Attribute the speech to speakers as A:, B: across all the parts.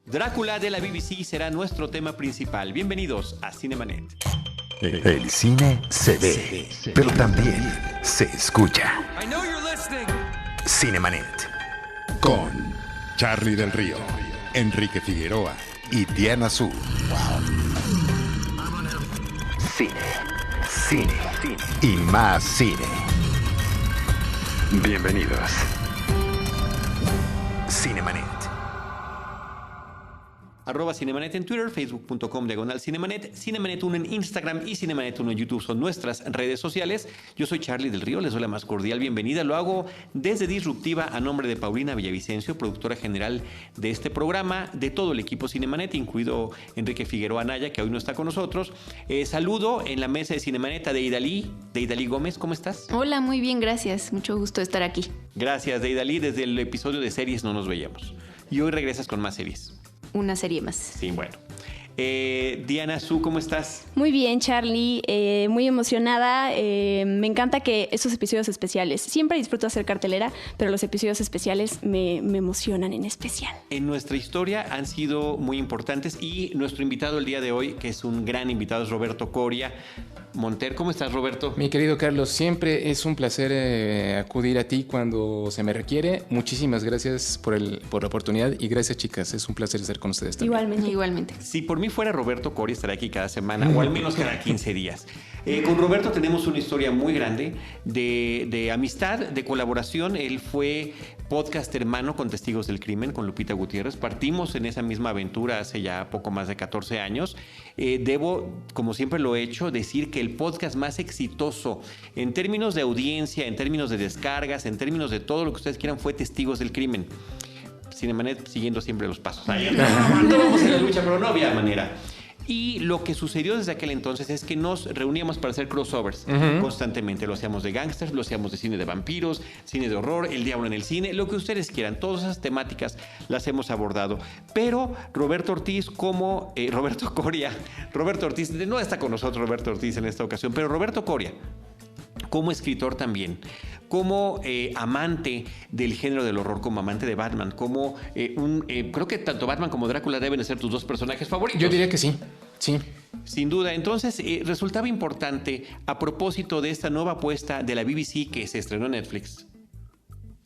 A: Drácula de la BBC será nuestro tema principal. Bienvenidos a Cinemanet.
B: El cine se ve, pero también se escucha. Cinemanet. Con Charlie del Río, Enrique Figueroa y Diana Su. Cine, cine, cine y más cine. Bienvenidos. Cinemanet.
A: @Cinemanet en Twitter, facebook.com/Cinemanet, Cinemanet1 en Instagram y Cinemanet1 en YouTube son nuestras redes sociales. Yo soy Charlie del Río, les doy la más cordial bienvenida. Lo hago desde Disruptiva a nombre de Paulina Villavicencio, productora general de este programa, de todo el equipo Cinemanet, incluido Enrique Figueroa Anaya, que hoy no está con nosotros. Saludo en la mesa de Cinemanet a Deidali Gómez, ¿cómo estás?
C: Hola, muy bien, gracias. Mucho gusto estar aquí.
A: Gracias, Deidali. Desde el episodio de series no nos veíamos. Y hoy regresas con más series.
C: Una serie más.
A: Sí, bueno. Diana Su, ¿cómo estás?
C: Muy bien, Charlie. Muy emocionada. Me encanta que esos episodios especiales, siempre disfruto hacer cartelera, pero los episodios especiales me emocionan en especial.
A: En nuestra historia han sido muy importantes y nuestro invitado el día de hoy, que es un gran invitado, es Roberto Coria Monter. ¿Cómo estás, Roberto?
D: Mi querido Carlos, siempre es un placer acudir a ti cuando se me requiere. Muchísimas gracias por la oportunidad y gracias, chicas. Es un placer estar con ustedes también.
C: Igualmente.
A: Si por mí fuera Roberto Coria, estaría aquí cada semana o al menos cada 15 días. Con Roberto tenemos una historia muy grande de amistad, de colaboración. Él fue podcast hermano con Testigos del Crimen, con Lupita Gutiérrez. Partimos en esa misma aventura hace ya poco más de 14 años. Debo, como siempre lo he hecho, decir que el podcast más exitoso en términos de audiencia, en términos de descargas, en términos de todo lo que ustedes quieran, fue Testigos del Crimen. Cinemanet siguiendo siempre los pasos. No vamos en la lucha, pero no había manera. Y lo que sucedió desde aquel entonces es que nos reuníamos para hacer crossovers constantemente. Lo hacíamos de gangsters, lo hacíamos de cine de vampiros, cine de horror, el diablo en el cine, lo que ustedes quieran. Todas esas temáticas las hemos abordado. Pero Roberto Ortiz Roberto Coria, Roberto Ortiz, no está con nosotros Roberto Ortiz en esta ocasión, pero Roberto Coria, como escritor también, como amante del género del horror, como amante de Batman, como creo que tanto Batman como Drácula deben de ser tus dos personajes favoritos.
D: Yo diría que sí, sí.
A: Sin duda. Entonces, resultaba importante, a propósito de esta nueva apuesta de la BBC que se estrenó en Netflix,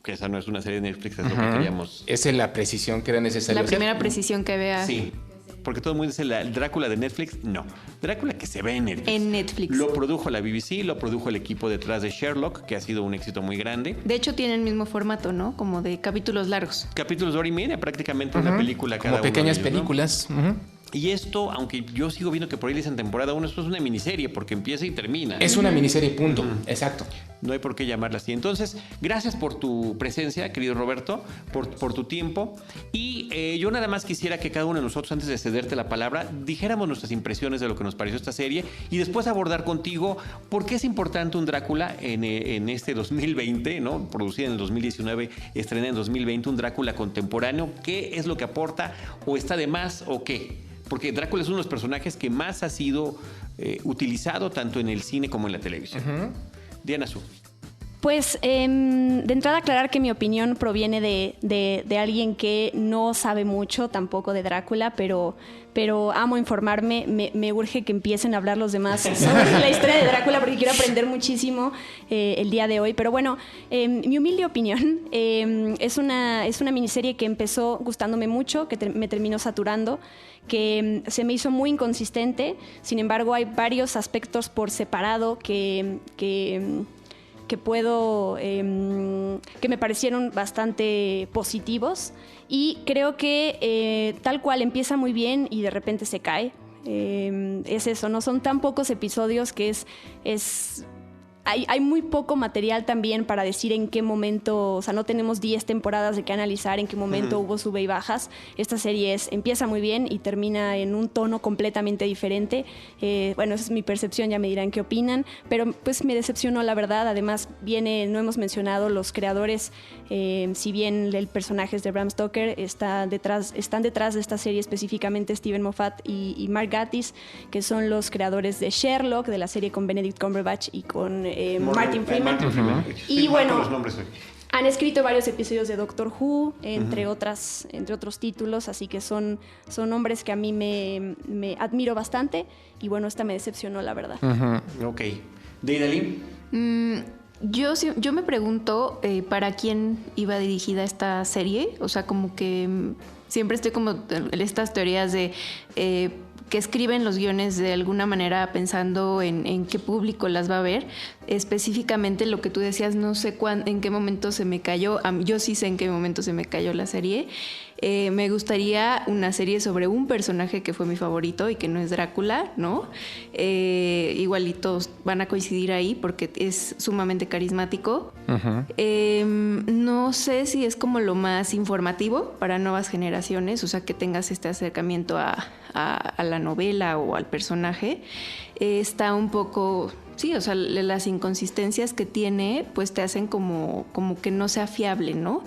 A: que esa no es una serie de Netflix, es lo que queríamos.
D: Esa es la precisión que era necesaria.
C: La primera precisión que vea.
A: Sí. Porque todo el mundo dice el Drácula de Netflix. No, Drácula que se ve en Netflix.
C: En Netflix.
A: Lo produjo la BBC, lo produjo el equipo detrás de Sherlock, que ha sido un éxito muy grande.
C: De hecho, tiene el mismo formato, ¿no? Como de capítulos largos.
A: Capítulos de hora y media, prácticamente una película cada uno.
D: Como pequeñas
A: de ellos,
D: películas.
A: ¿no? Y esto, aunque yo sigo viendo que por ahí dicen temporada 1, esto es una miniserie porque empieza y termina.
D: Es una miniserie, punto. Exacto.
A: No hay por qué llamarla así. Entonces, gracias por tu presencia, querido Roberto, por tu tiempo. Y yo nada más quisiera que cada uno de nosotros, antes de cederte la palabra, dijéramos nuestras impresiones de lo que nos pareció esta serie y después abordar contigo por qué es importante un Drácula en este 2020, ¿no? Producida en el 2019, estrenada en 2020, un Drácula contemporáneo. ¿Qué es lo que aporta o está de más o qué? Porque Drácula es uno de los personajes que más ha sido utilizado tanto en el cine como en la televisión. Diana Su.
C: Pues de entrada aclarar que mi opinión proviene de alguien que no sabe mucho tampoco de Drácula, pero amo informarme. Me urge que empiecen a hablar los demás sobre la historia de Drácula porque quiero aprender muchísimo el día de hoy. Pero bueno, mi humilde opinión es una miniserie que empezó gustándome mucho, que me terminó saturando, que se me hizo muy inconsistente. Sin embargo, hay varios aspectos por separado que me parecieron bastante positivos y creo que tal cual empieza muy bien y de repente se cae. Es eso, no son tan pocos episodios que hay muy poco material también para decir en qué momento, o sea, no tenemos 10 temporadas de qué analizar, en qué momento hubo sube y bajas. Esta serie empieza muy bien y termina en un tono completamente diferente. Bueno, esa es mi percepción, ya me dirán qué opinan, pero pues me decepcionó la verdad. Además, no hemos mencionado los creadores, si bien el personaje es de Bram Stoker, están detrás de esta serie específicamente Steven Moffat y Mark Gatiss, que son los creadores de Sherlock, de la serie con Benedict Cumberbatch y con Martin Freeman.
A: Martin Freeman.
C: Y bueno,
A: los nombres hoy.
C: Han escrito varios episodios de Doctor Who, entre otros títulos, así que son hombres que a mí me admiro bastante. Y bueno, esta me decepcionó, la verdad.
A: Ok. ¿Deidali?
E: Yo me pregunto para quién iba dirigida esta serie. O sea, como que siempre estoy como en estas teorías de que escriben los guiones de alguna manera pensando en qué público las va a ver. Específicamente lo que tú decías, no sé en qué momento se me cayó. Yo sí sé en qué momento se me cayó la serie. Me gustaría una serie sobre un personaje que fue mi favorito y que no es Drácula, ¿no? Igual y todos van a coincidir ahí porque es sumamente carismático. No sé si es como lo más informativo para nuevas generaciones, o sea, que tengas este acercamiento a la novela o al personaje. Está un poco... Sí, o sea, las inconsistencias que tiene pues te hacen como que no sea fiable, ¿no?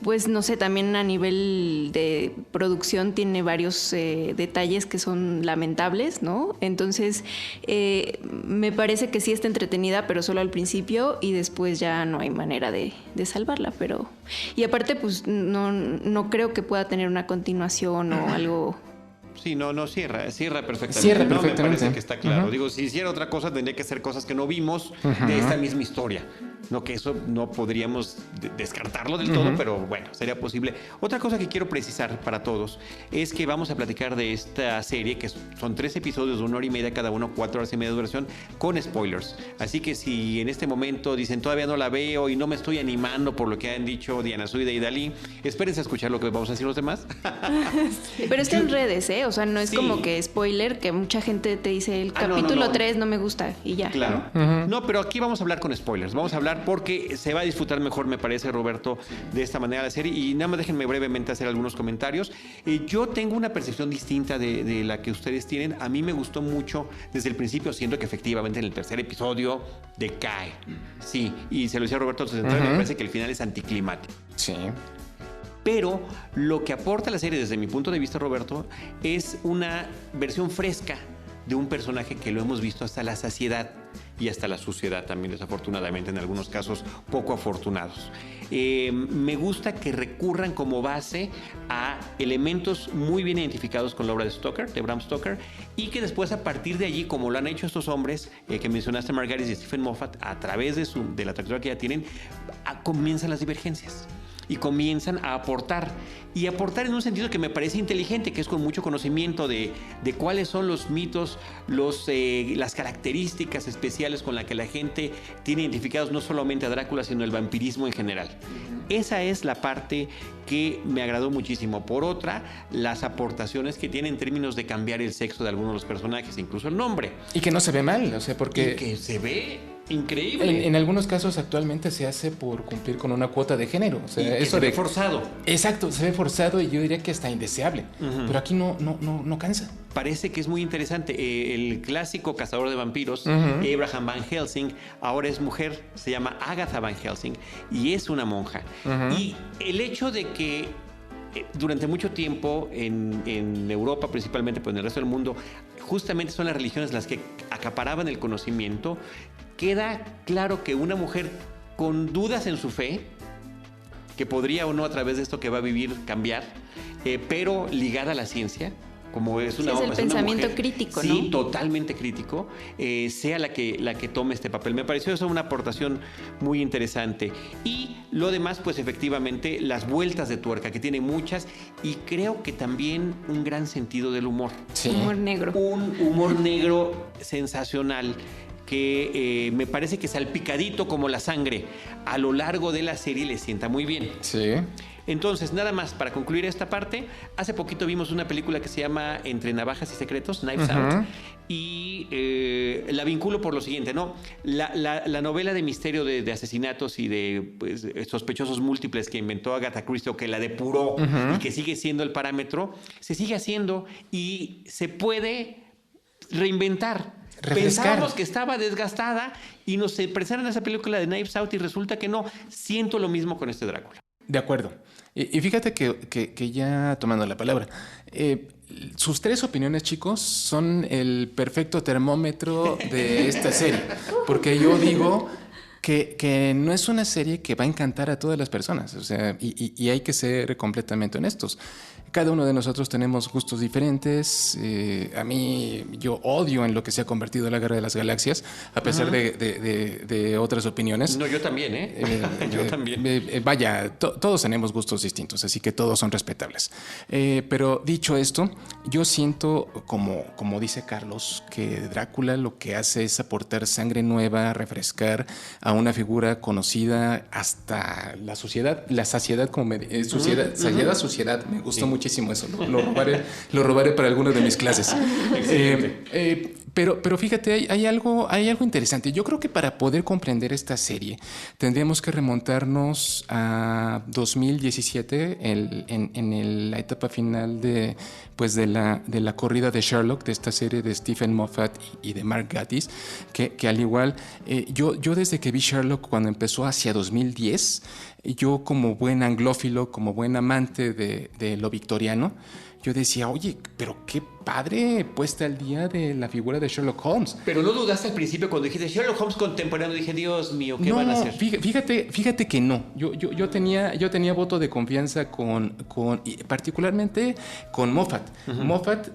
E: Pues no sé, también a nivel de producción tiene varios detalles que son lamentables, ¿no? Entonces, me parece que sí está entretenida, pero solo al principio y después ya no hay manera de salvarla, pero... Y aparte, pues no creo que pueda tener una continuación o algo...
A: Sí, no, cierra perfectamente.
D: Cierra
A: No, me
D: perfectamente.
A: parece que está claro. Digo, si hiciera otra cosa, tendría que ser cosas que no vimos de esta misma historia. No, que eso no podríamos descartarlo del todo, pero bueno, sería posible. Otra cosa que quiero precisar para todos es que vamos a platicar de esta serie, que son 3 episodios de 1 hora y media cada uno, 4 horas y media de duración, con spoilers. Así que si en este momento dicen todavía no la veo y no me estoy animando por lo que han dicho Diana Zúñiga y Dalí, espérense a escuchar lo que vamos a decir los demás.
E: Pero está en redes, ¿eh? O sea, no es
A: Sí.
E: como que spoiler, que mucha gente te dice el
A: no,
E: capítulo
A: no.
E: 3 no me gusta y ya.
A: Claro. No, pero aquí vamos a hablar con spoilers. Vamos a hablar porque se va a disfrutar mejor, me parece, Roberto, de esta manera la serie. Y nada más déjenme brevemente hacer algunos comentarios. Yo tengo una percepción distinta de la que ustedes tienen. A mí me gustó mucho desde el principio, siento que efectivamente en el tercer episodio decae. Sí, y se lo decía Roberto, me parece que el final es anticlimático.
D: Sí.
A: Pero lo que aporta la serie desde mi punto de vista, Roberto, es una versión fresca de un personaje que lo hemos visto hasta la saciedad y hasta la suciedad también, desafortunadamente, en algunos casos poco afortunados. Me gusta que recurran como base a elementos muy bien identificados con la obra de Bram Stoker, y que después, a partir de allí, como lo han hecho estos hombres que mencionaste, Mark Gatiss y Stephen Moffat, a través de la trayectoria que ya tienen, comienzan las divergencias. Y comienzan a aportar. Y aportar en un sentido que me parece inteligente, que es con mucho conocimiento de cuáles son los mitos, las características especiales con las que la gente tiene identificados no solamente a Drácula, sino el vampirismo en general. Esa es la parte que me agradó muchísimo. Por otra, las aportaciones que tiene en términos de cambiar el sexo de algunos de los personajes, incluso el nombre.
D: Y que no se ve mal, o sea, porque...
A: Y que se ve increíble.
D: En algunos casos actualmente se hace por cumplir con una cuota de género. O sea,
A: y que
D: eso
A: se ve forzado.
D: Exacto, se ve forzado y yo diría que hasta indeseable. Pero aquí no cansa.
A: Parece que es muy interesante. El clásico cazador de vampiros, Abraham Van Helsing, ahora es mujer, se llama Agatha Van Helsing y es una monja. Y el hecho de que durante mucho tiempo en Europa principalmente, pero en el resto del mundo, justamente son las religiones las que acaparaban el conocimiento, queda claro que una mujer con dudas en su fe, que podría o no a través de esto que va a vivir cambiar, pero ligada a la ciencia, como es una
E: es el pensamiento
A: mujer,
E: crítico,
A: sí,
E: ¿no?
A: Sí, totalmente crítico, sea la que tome este papel. Me pareció eso una aportación muy interesante. Y lo demás, pues efectivamente, las vueltas de tuerca, que tiene muchas, y creo que también un gran sentido del humor.
D: Sí.
E: Humor negro.
A: Un humor negro sensacional, que me parece que salpicadito como la sangre a lo largo de la serie le sienta muy bien.
D: Sí.
A: Entonces, nada más para concluir esta parte, hace poquito vimos una película que se llama Entre Navajas y Secretos, Knives Out, y la vinculo por lo siguiente, ¿no? La novela de misterio de asesinatos y de pues, sospechosos múltiples que inventó Agatha Christie, o que la depuró y que sigue siendo el parámetro, se sigue haciendo y se puede reinventar.
D: Refrescar.
A: Pensábamos que estaba desgastada y nos presentaron esa película de Knives Out y resulta que no. Siento lo mismo con este Drácula.
D: De acuerdo. Y fíjate que ya tomando la palabra, sus 3 opiniones, chicos, son el perfecto termómetro de esta serie. Porque yo digo que no es una serie que va a encantar a todas las personas, o sea, y hay que ser completamente honestos. Cada uno de nosotros tenemos gustos diferentes. A mí, yo odio en lo que se ha convertido la Guerra de las Galaxias, a pesar de otras opiniones.
A: No, yo también, yo también.
D: Vaya, todos tenemos gustos distintos, así que todos son respetables. Pero dicho esto, yo siento, como dice Carlos, que Drácula lo que hace es aportar sangre nueva, refrescar a una figura conocida hasta la sociedad, la saciedad, sociedad, me gustó muchísimo eso, lo robaré para alguna de mis clases. Pero fíjate, hay algo interesante. Yo creo que para poder comprender esta serie tendríamos que remontarnos a 2017, en la etapa final de la corrida de Sherlock, de esta serie de Stephen Moffat y de Mark Gatiss, que al igual, yo desde que vi Sherlock cuando empezó hacia 2010, yo como buen anglófilo, como buen amante de lo victoriano, yo decía, oye, pero qué padre puesta al día de la figura de Sherlock Holmes.
A: Pero no dudaste al principio cuando dijiste Sherlock Holmes contemporáneo. Dije, Dios mío, ¿qué van a hacer?
D: Fíjate que no. Yo tenía voto de confianza y particularmente con Moffat. Moffat,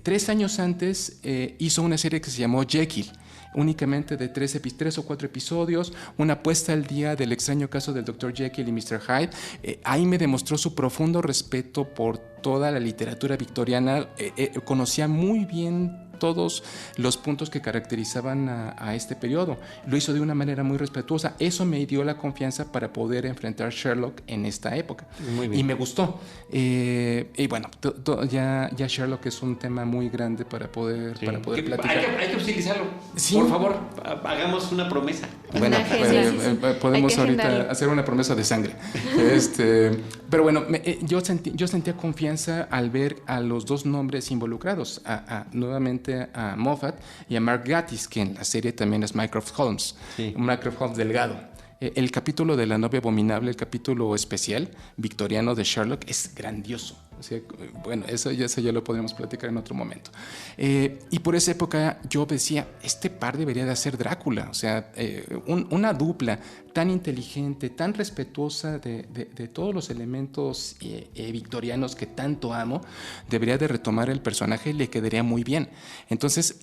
D: 3 años antes, hizo una serie que se llamó Jekyll, únicamente de 3 o 4 episodios, una puesta al día del extraño caso del Dr. Jekyll y Mr. Hyde. Ahí me demostró su profundo respeto por toda la literatura victoriana. Conocía muy bien todos los puntos que caracterizaban a este periodo. Lo hizo de una manera muy respetuosa. Eso me dio la confianza para poder enfrentar Sherlock en esta época. Muy bien. Y me gustó. Y bueno, ya Sherlock es un tema muy grande para poder platicar.
A: Hay que utilizarlo. Sí. Por favor, hagamos una promesa.
D: Bueno, podemos ahorita hacer una promesa de sangre. Pero bueno, yo sentía confianza al ver a los dos nombres involucrados, nuevamente a Moffat y a Mark Gatiss, que en la serie también es Mycroft Holmes, Mycroft Holmes delgado. El capítulo de la novia abominable, el capítulo especial victoriano de Sherlock, es grandioso. O sea, bueno, eso ya lo podemos platicar en otro momento. Y por esa época yo decía, este par debería de hacer Drácula. O sea, una dupla tan inteligente, tan respetuosa de todos los elementos victorianos que tanto amo, debería de retomar el personaje y le quedaría muy bien. Entonces,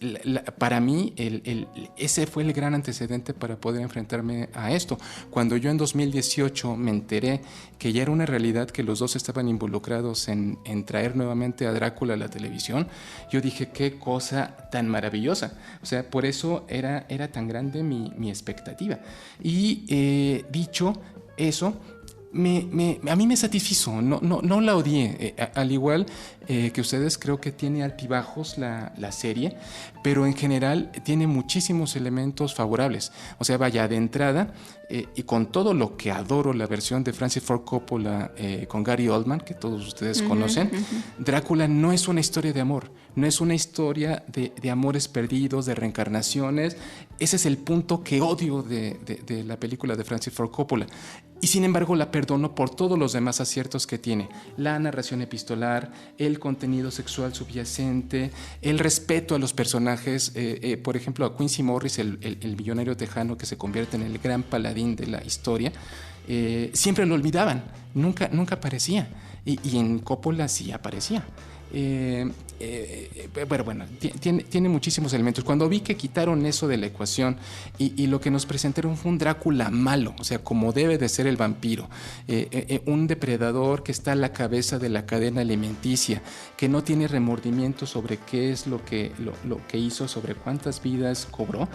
D: para mí, ese fue el gran antecedente para poder enfrentarme a esto. Cuando yo en 2018 me enteré que ya era una realidad que los dos estaban involucrados en traer nuevamente a Drácula a la televisión, yo dije, qué cosa tan maravillosa. O sea, por eso era tan grande mi expectativa. Y dicho eso, a mí me satisfizo, no la odié. Al igual que ustedes, creo que tiene altibajos la serie, pero en general tiene muchísimos elementos favorables. O sea, vaya, de entrada, y con todo lo que adoro la versión de Francis Ford Coppola con Gary Oldman, que todos ustedes conocen, Drácula no es una historia de amor, no es una historia de amores perdidos, de reencarnaciones. Ese es el punto que odio de la película de Francis Ford Coppola. Y sin embargo la perdono por todos los demás aciertos que tiene. La narración epistolar, el contenido sexual subyacente, el respeto a los personajes. Por ejemplo, a Quincy Morris, el millonario tejano que se convierte en el gran paladín de la historia, siempre lo olvidaban, nunca aparecía. Y en Coppola sí aparecía. Bueno, tiene muchísimos elementos. Cuando vi que quitaron eso de la ecuación y lo que nos presentaron fue un Drácula malo, o sea, como debe de ser el vampiro, un depredador que está a la cabeza de la cadena alimenticia, que no tiene remordimiento sobre qué es lo que hizo, sobre cuántas vidas cobró,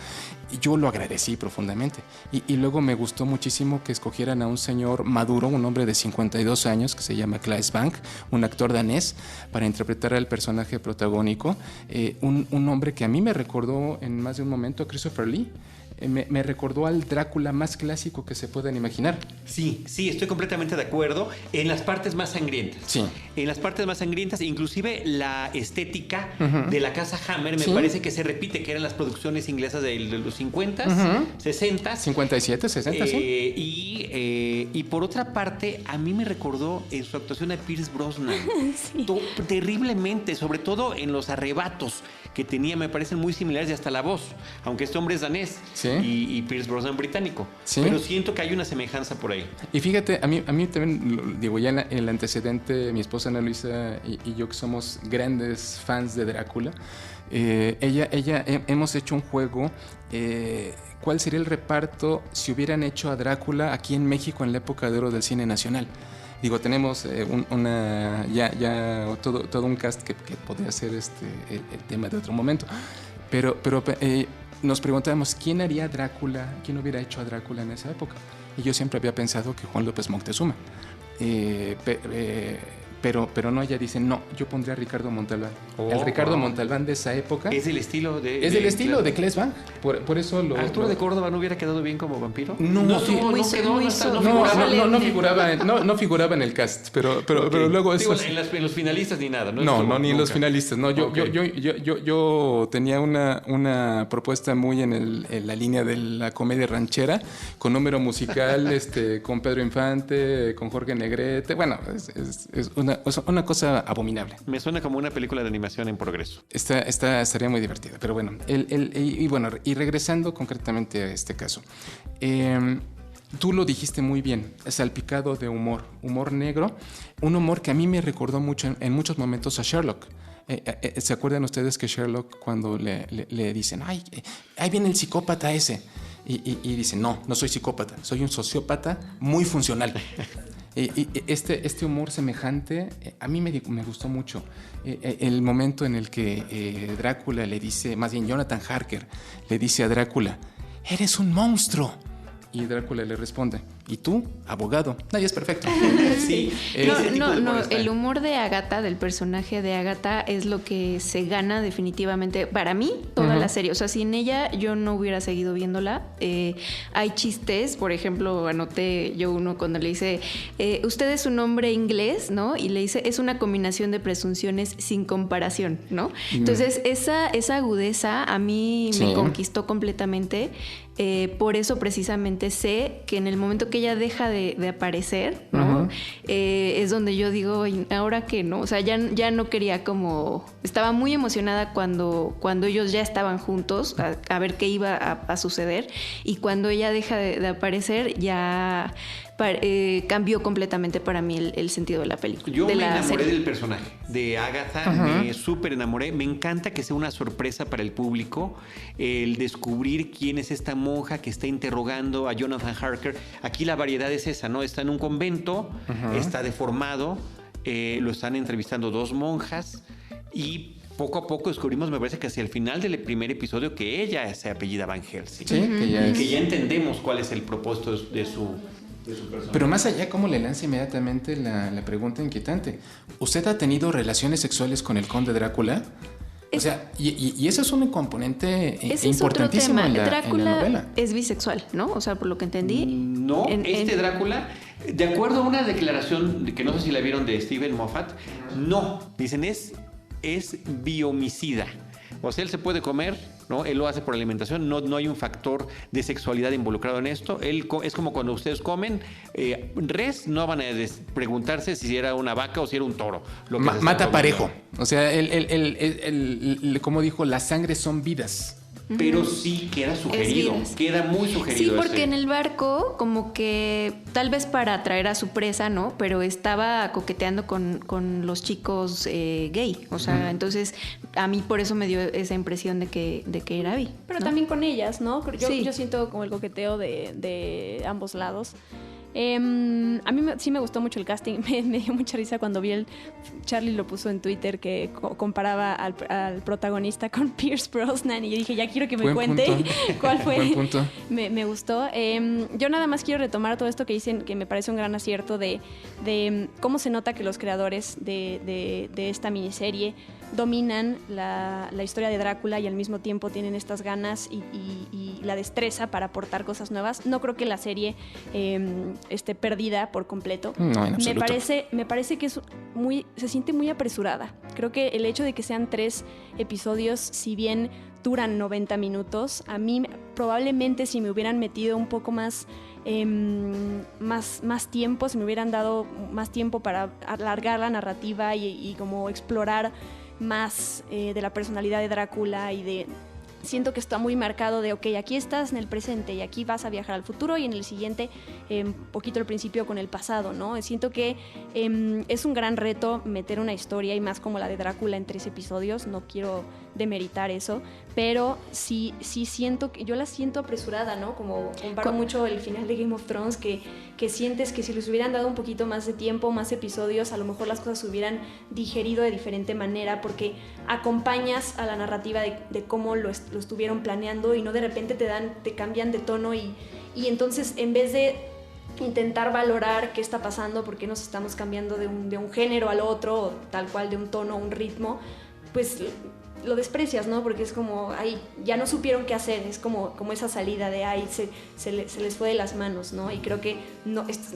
D: y yo lo agradecí profundamente. Y luego me gustó muchísimo que escogieran a un señor maduro, un hombre de 52 años que se llama Claes Bang, un actor danés, para interpretar al personaje protagónico, un hombre que a mí me recordó en más de un momento a Christopher Lee. Me recordó al Drácula más clásico que se puedan imaginar.
A: Sí, estoy completamente de acuerdo. En las partes más sangrientas. Sí. En las partes más sangrientas, inclusive la estética de la casa Hammer me parece que se repite, que eran las producciones inglesas de los 50s, 60s.
D: 57, 60, sí.
A: Y por otra parte, a mí me recordó en su actuación a Pierce Brosnan. Sí. Terriblemente, sobre todo en los arrebatos que tenía, me parecen muy similares y hasta la voz, aunque este hombre es danés. y Pierce Brosnan británico. ¿Sí? Pero siento que hay una semejanza por ahí.
D: Y fíjate, a mí también, digo, ya en el antecedente, mi esposa Ana Luisa y yo, que somos grandes fans de Drácula, hemos hecho un juego. ¿Cuál sería el reparto si hubieran hecho a Drácula aquí en México en la época de oro del cine nacional? Digo, tenemos todo un cast que podría ser el tema de otro momento. Pero nos preguntábamos, ¿quién haría Drácula? ¿Quién hubiera hecho a Drácula en esa época? Y yo siempre había pensado que Juan López Moctezuma. Pero no, ella dice, no, yo pondría a Ricardo Montalbán. El Ricardo Montalbán de esa época.
A: Es del estilo de...
D: Es del estilo de Claes Bang. Por eso
A: ¿Arturo de Córdoba no hubiera quedado bien como vampiro?
D: No figuraba en el cast, pero luego eso...
A: Digo, en los finalistas ni nada, ¿no?
D: No, ni en los finalistas. No, yo tenía una propuesta muy en la línea de la comedia ranchera, con número musical, con Pedro Infante, con Jorge Negrete. Bueno, es una cosa abominable.
A: Me suena como una película de animación en progreso.
D: Estaría muy divertida, pero bueno. Y regresando concretamente a este caso. Tú lo dijiste muy bien, salpicado de humor negro, un humor que a mí me recordó mucho en muchos momentos a Sherlock. ¿Se acuerdan ustedes que Sherlock, cuando le dicen, ahí viene el psicópata ese? Y dice, no soy psicópata, soy un sociópata muy funcional. Este humor semejante a mí me gustó mucho. El momento en el que Drácula le dice, más bien Jonathan Harker le dice a Drácula, eres un monstruo. Y Drácula le responde, ¿y tú, abogado? Nadie es perfecto.
E: Sí. No, el humor de Agatha, del personaje de Agatha, es lo que se gana definitivamente, para mí, toda la serie. O sea, sin ella yo no hubiera seguido viéndola. Hay chistes, por ejemplo, anoté yo uno cuando le dice, usted es un hombre inglés, ¿no? Y le dice, es una combinación de presunciones sin comparación, ¿no? Entonces, esa agudeza a mí me conquistó completamente. Por eso precisamente sé que en el momento que ella deja de aparecer, ¿no? Es donde yo digo, ¿ahora qué, no? O sea, ya no quería como... Estaba muy emocionada cuando ellos ya estaban juntos a ver qué iba a suceder, y cuando ella deja de aparecer ya... cambió completamente para mí el sentido de la película.
A: Yo me enamoré del personaje de Agatha, me súper enamoré. Me encanta que sea una sorpresa para el público el descubrir quién es esta monja que está interrogando a Jonathan Harker. Aquí la variedad es esa, ¿no? Está en un convento, está deformado, lo están entrevistando dos monjas y poco a poco descubrimos, me parece que hacia el final del primer episodio, que ella se apellida Van Helsing. Sí, que ya entendemos cuál es el propósito de su
D: Pero más allá, ¿cómo le lanza inmediatamente la pregunta inquietante? ¿Usted ha tenido relaciones sexuales con el conde Drácula? O sea, y eso es un componente importantísimo en la novela.
E: Drácula es bisexual, ¿no? O sea, por lo que entendí.
A: No, Drácula, de acuerdo a una declaración que no sé si la vieron de Steven Moffat, no, dicen es biomicida. O sea, él se puede comer, ¿no? Él lo hace por alimentación, no hay un factor de sexualidad involucrado en esto. Es como cuando ustedes comen res, no van a preguntarse si era una vaca o si era un toro.
D: Mata parejo. O sea, como dijo, las sangres son vidas.
A: Pero sí queda sugerido, queda muy sugerido.
E: Sí, porque en el barco, como que tal vez para atraer a su presa, ¿no? Pero estaba coqueteando con los chicos gay. O sea, entonces a mí por eso me dio esa impresión de que era bi.
C: Pero ¿no? También con ellas, ¿no? Yo siento como el coqueteo de ambos lados. A mí sí me gustó mucho el casting. Me dio mucha risa cuando vi Charlie lo puso en Twitter, que comparaba al protagonista con Pierce Brosnan, y yo dije, ya quiero que me cuente cuál fue.
D: Buen punto.
C: Me gustó. Yo nada más quiero retomar todo esto que dicen, que me parece un gran acierto de cómo se nota que los creadores de esta miniserie dominan la historia de Drácula y al mismo tiempo tienen estas ganas y la destreza para aportar cosas nuevas. No creo que la serie esté perdida por completo.
D: No, en absoluto.
C: Me parece que se siente muy apresurada. Creo que el hecho de que sean 3 episodios, si bien duran 90 minutos, a mí probablemente si me hubieran metido un poco más tiempo, si me hubieran dado más tiempo para alargar la narrativa y como explorar más de la personalidad de Drácula y de siento que está muy marcado de, ok, aquí estás en el presente y aquí vas a viajar al futuro y en el siguiente un poquito al principio con el pasado, ¿no? Siento que es un gran reto meter una historia y más como la de Drácula en 3 episodios, no quiero demeritar eso, pero sí siento que yo la siento apresurada, ¿no? Como comparo mucho el final de Game of Thrones, que sientes que si les hubieran dado un poquito más de tiempo, más episodios, a lo mejor las cosas se hubieran digerido de diferente manera, porque acompañas a la narrativa de cómo lo estuvieron planeando y no de repente te cambian de tono y entonces en vez de intentar valorar qué está pasando, por qué nos estamos cambiando de un género al otro, o tal cual de un tono a un ritmo, pues lo desprecias, ¿no? Porque es como, ay, ya no supieron qué hacer, es como esa salida de, ay, se les fue de las manos, ¿no? Y creo que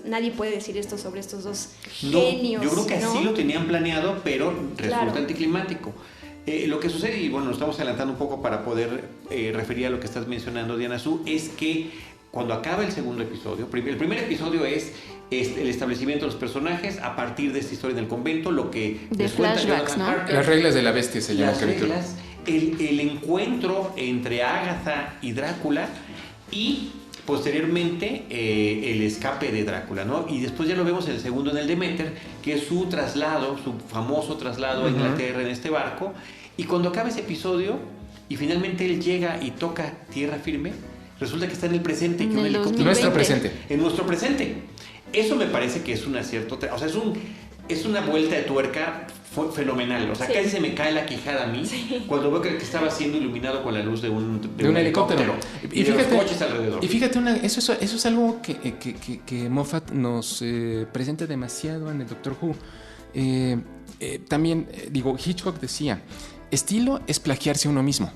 C: nadie puede decir esto sobre estos dos genios.
A: Yo creo que
C: ¿no?
A: así lo tenían planeado, pero resulta
C: Claro.
A: anticlimático. Lo que sucede, y bueno, nos estamos adelantando un poco para poder referir a lo que estás mencionando, Diana Su, es que cuando acaba el segundo episodio, el primer episodio es el establecimiento de los personajes a partir de esta historia en el convento, lo que
E: de
A: les cuenta
E: flashbacks,
A: Jonathan
E: ¿no?
A: Harker.
D: Las reglas de la bestia se llama
A: Las
D: el capítulo.
A: reglas, el encuentro entre Agatha y Drácula y posteriormente el escape de Drácula, ¿no? Y después ya lo vemos en el segundo, en el Demeter, que es su traslado, su famoso traslado a Inglaterra en este barco. Y cuando acaba ese episodio y finalmente él llega y toca tierra firme, resulta que está en el presente.
E: En
A: que un
E: el
A: helicóptero-
E: 2020.
D: Nuestro presente.
A: En nuestro presente. Eso me parece que es un acierto. O sea, es una vuelta de tuerca fenomenal. O sea,
C: Sí.
A: casi se me cae la quijada a mí cuando veo que estaba siendo iluminado con la luz de un
D: helicóptero.
A: Y de los coches alrededor.
D: Y fíjate, eso es algo que Moffat nos presenta demasiado en el Doctor Who. También, Hitchcock decía, estilo es plagiarse a uno mismo.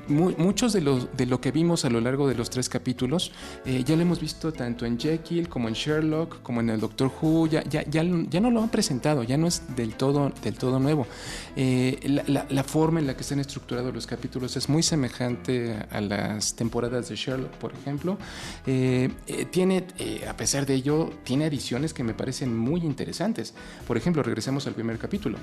D: Muchos de lo que vimos a lo largo de los 3 capítulos ya lo hemos visto tanto en Jekyll como en Sherlock como en el Doctor Who. Ya no lo han presentado, ya no es del todo nuevo. La forma en la que están estructurados los capítulos es muy semejante a las temporadas de Sherlock, por ejemplo. A pesar de ello, tiene adiciones que me parecen muy interesantes. Por ejemplo, regresemos al primer capítulo.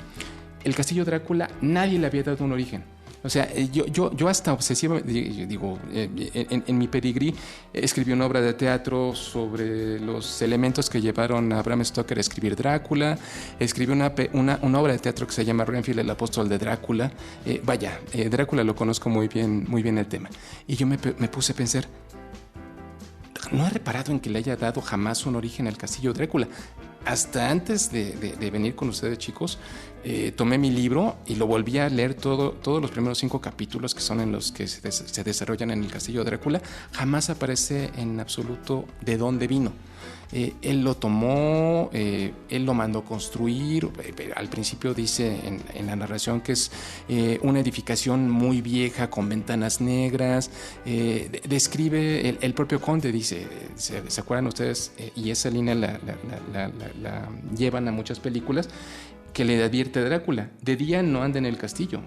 D: El Castillo Drácula, nadie le había dado un origen. O sea, yo hasta obsesiva, en mi pedigrí escribí una obra de teatro sobre los elementos que llevaron a Bram Stoker a escribir Drácula. Escribí una obra de teatro que se llama Renfield, el apóstol de Drácula. Drácula lo conozco muy bien el tema. Y yo me puse a pensar, no he reparado en que le haya dado jamás un origen al Castillo Drácula. Hasta antes de venir con ustedes, chicos, tomé mi libro y lo volví a leer todos los primeros 5 capítulos, que son en los que se desarrollan en el Castillo Drácula. Jamás aparece en absoluto de dónde vino. Él lo tomó, él lo mandó construir. Al principio dice en la narración que es una edificación muy vieja con ventanas negras. Describe, el propio conde dice, ¿se acuerdan ustedes? Y esa línea la llevan a muchas películas, que le advierte a Drácula: de día no anda en el castillo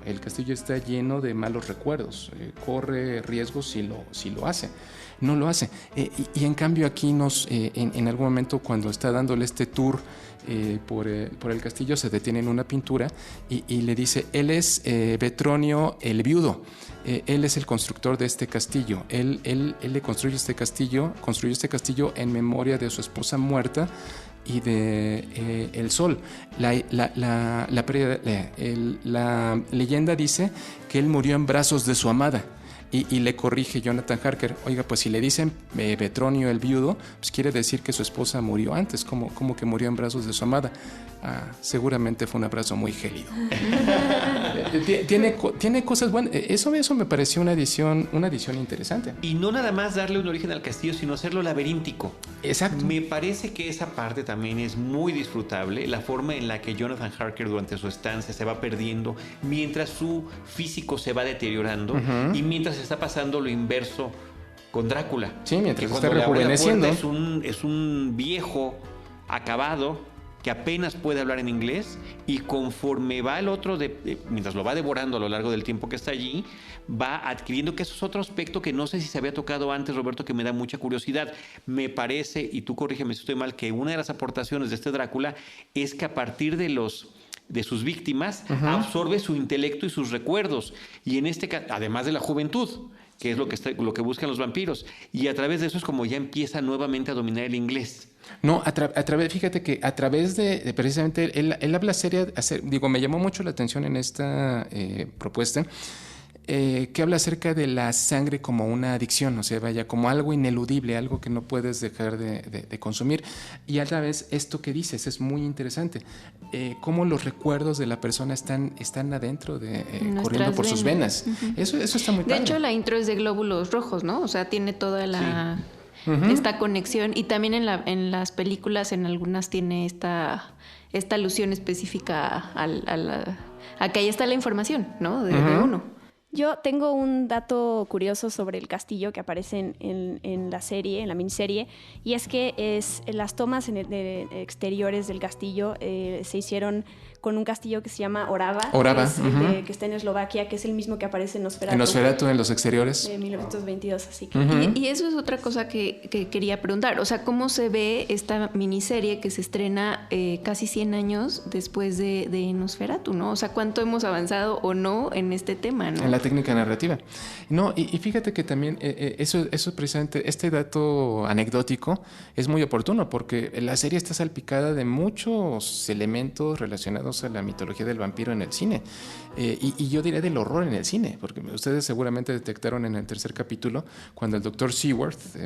D: está lleno de malos recuerdos, corre riesgos si lo hace. No lo hace. Y en cambio aquí en algún momento, cuando está dándole este tour por el castillo, se detiene en una pintura y le dice: él es Vetronio el viudo, él es el constructor de este castillo, él le construyó este castillo en memoria de su esposa muerta y de el sol. La leyenda dice que él murió en brazos de su amada. Y le corrige Jonathan Harker: oiga, pues si le dicen Vetronio el viudo, pues quiere decir que su esposa murió antes, como que murió en brazos de su amada. Seguramente fue un abrazo muy gélido. Tiene cosas buenas. Eso me pareció una edición interesante.
A: Y no nada más darle un origen al castillo, sino hacerlo laberíntico.
D: Exacto.
A: Me parece que esa parte también es muy disfrutable, la forma en la que Jonathan Harker durante su estancia se va perdiendo, mientras su físico se va deteriorando, y mientras está pasando lo inverso con Drácula.
D: Sí, mientras
A: que
D: está
A: cuando le abre la
D: rejuveneciendo.
A: puerta es un viejo acabado que apenas puede hablar en inglés, y conforme va el otro, mientras lo va devorando a lo largo del tiempo que está allí, va adquiriendo, que eso es otro aspecto que no sé si se había tocado antes, Roberto, que me da mucha curiosidad. Me parece, y tú corrígeme si estoy mal, que una de las aportaciones de este Drácula es que a partir de los de sus víctimas, absorbe su intelecto y sus recuerdos. Y en este caso, además de la juventud, que es lo que buscan los vampiros. Y a través de eso es como ya empieza nuevamente a dominar el inglés.
D: No, fíjate que a través de precisamente, él habla seria, me llamó mucho la atención en esta propuesta, que habla acerca de la sangre como una adicción, o sea, vaya, como algo ineludible, algo que no puedes dejar de consumir. Y a la vez, esto que dices es muy interesante, cómo los recuerdos de la persona están adentro, corriendo por sus venas. Eso está muy padre.
E: De hecho, la intro es de glóbulos rojos, ¿no? O sea, tiene toda esta conexión. Y también en las películas, en algunas tiene esta alusión específica a que ahí está la información, ¿no? De uno.
C: Yo tengo un dato curioso sobre el castillo que aparece en la serie, en la miniserie, y es que las tomas de exteriores del castillo se hicieron con un castillo que se llama Orava. Que está en Eslovaquia, que es el mismo que aparece en Nosferatu.
D: En Nosferatu, en los exteriores.
C: De 1922, así que...
E: Y eso es otra cosa que quería preguntar. O sea, ¿cómo se ve esta miniserie que se estrena casi 100 años después de Nosferatu, ¿no? O sea, ¿cuánto hemos avanzado o no en este tema, ¿no?
D: En la técnica narrativa. No, y fíjate que también eso precisamente, este dato anecdótico es muy oportuno porque la serie está salpicada de muchos elementos relacionados a la mitología del vampiro en el cine. Y yo diría del horror en el cine, porque ustedes seguramente detectaron en el tercer capítulo cuando el doctor Seaworth,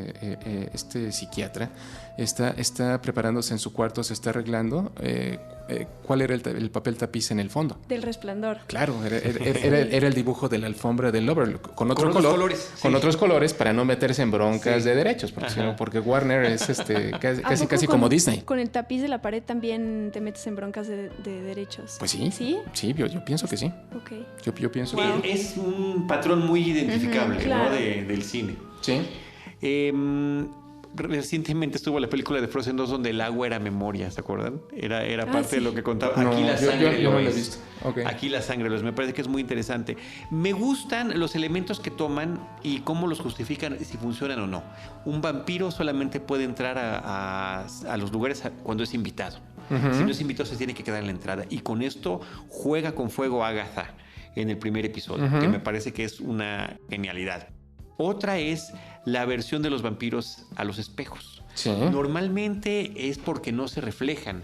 D: este psiquiatra, está preparándose en su cuarto, se está arreglando. ¿Cuál era el papel tapiz en el fondo?
C: Del Resplandor.
D: Claro, era el dibujo de la alfombra del Overlook, con otro color, colores, con otros colores para no meterse en broncas de derechos, porque Warner es casi como Disney.
C: Con el tapiz de la pared también te metes en broncas de derechos.
D: Pues sí. Sí, yo pienso que sí.
C: Okay.
D: Yo pienso
A: que es un patrón muy identificable, claro, ¿no? del cine.
D: Sí.
A: Recientemente estuvo la película de Frozen 2 donde el agua era memoria, ¿se acuerdan? Era parte de lo que contaba. Aquí la sangre lo es. Okay. Aquí la sangre lo es. Me parece que es muy interesante. Me gustan los elementos que toman y cómo los justifican, si funcionan o no. Un vampiro solamente puede entrar a los lugares cuando es invitado. Si no es invitado, se tiene que quedar en la entrada. Y con esto juega con fuego Agatha en el primer episodio, que me parece que es una genialidad. Otra es la aversión de los vampiros a los espejos. Sí. Normalmente es porque no se reflejan.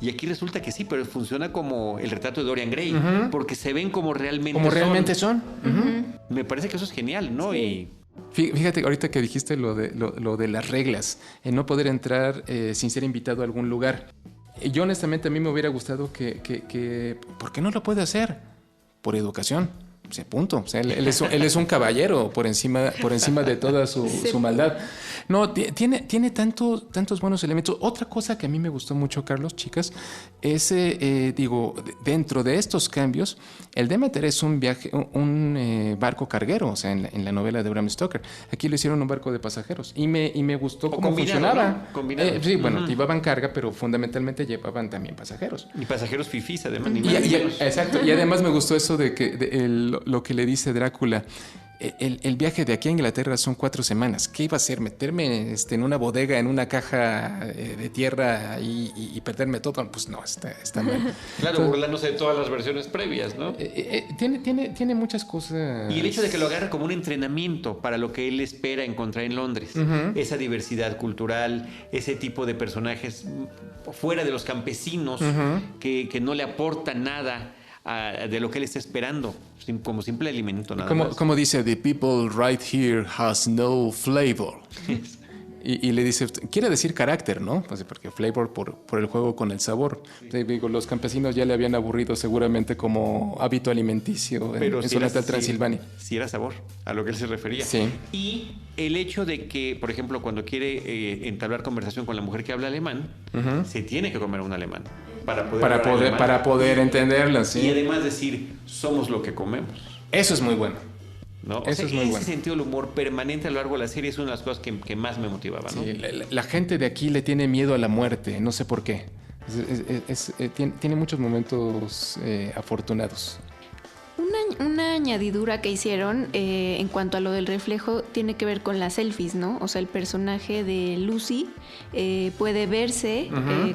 A: Y aquí resulta que sí, pero funciona como el retrato de Dorian Gray, porque se ven como realmente son. Me parece que eso es genial, ¿no? Sí.
D: Fíjate, ahorita que dijiste lo de las reglas, en no poder entrar sin ser invitado a algún lugar. Yo honestamente a mí me hubiera gustado que ¿por qué no lo puede hacer? Por educación. O sea, punto. O sea, él es un caballero por encima de toda su maldad. No, tiene tantos buenos elementos. Otra cosa que a mí me gustó mucho, Carlos, chicas, es, dentro de estos cambios, el Demeter es un barco carguero, o sea, en la novela de Bram Stoker. Aquí lo hicieron un barco de pasajeros. Y me gustó cómo funcionaba. ¿No? Sí, bueno, llevaban carga, pero fundamentalmente llevaban también pasajeros.
A: Y pasajeros fifís, además.
D: Exacto. Y además me gustó eso de que lo que le dice Drácula. El viaje de aquí a Inglaterra son 4 semanas. ¿Qué iba a hacer? ¿Meterme en una bodega, en una caja de tierra y perderme todo? Pues no, está mal.
A: Claro, burlándose de todas las versiones previas, ¿no?
D: Tiene muchas cosas.
A: Y el hecho de que lo agarre como un entrenamiento para lo que él espera encontrar en Londres. Esa diversidad cultural, ese tipo de personajes fuera de los campesinos que no le aportan nada de lo que él está esperando, como simple alimento nada más.
D: Como dice, the people right here has no flavor. Y le dice, quiere decir carácter, ¿no? Pues porque flavor por el juego con el sabor. Sí. Digo, los campesinos ya le habían aburrido seguramente como hábito alimenticio en su natal Transilvania.
A: Sí era sabor, a lo que él se refería.
D: Sí.
A: Y el hecho de que, por ejemplo, cuando quiere entablar conversación con la mujer que habla alemán, se tiene que comer un alemán. Para poder entenderla, sí. Y además decir, somos lo que comemos.
D: Eso es muy bueno.
A: ¿No? Ese sentido del humor permanente a lo largo de la serie es una de las cosas que más me motivaba, ¿no?
D: Sí, la gente de aquí le tiene miedo a la muerte, no sé por qué. Tiene muchos momentos afortunados.
E: una añadidura que hicieron en cuanto a lo del reflejo tiene que ver con las selfies, ¿no? O sea, el personaje de Lucy puede verse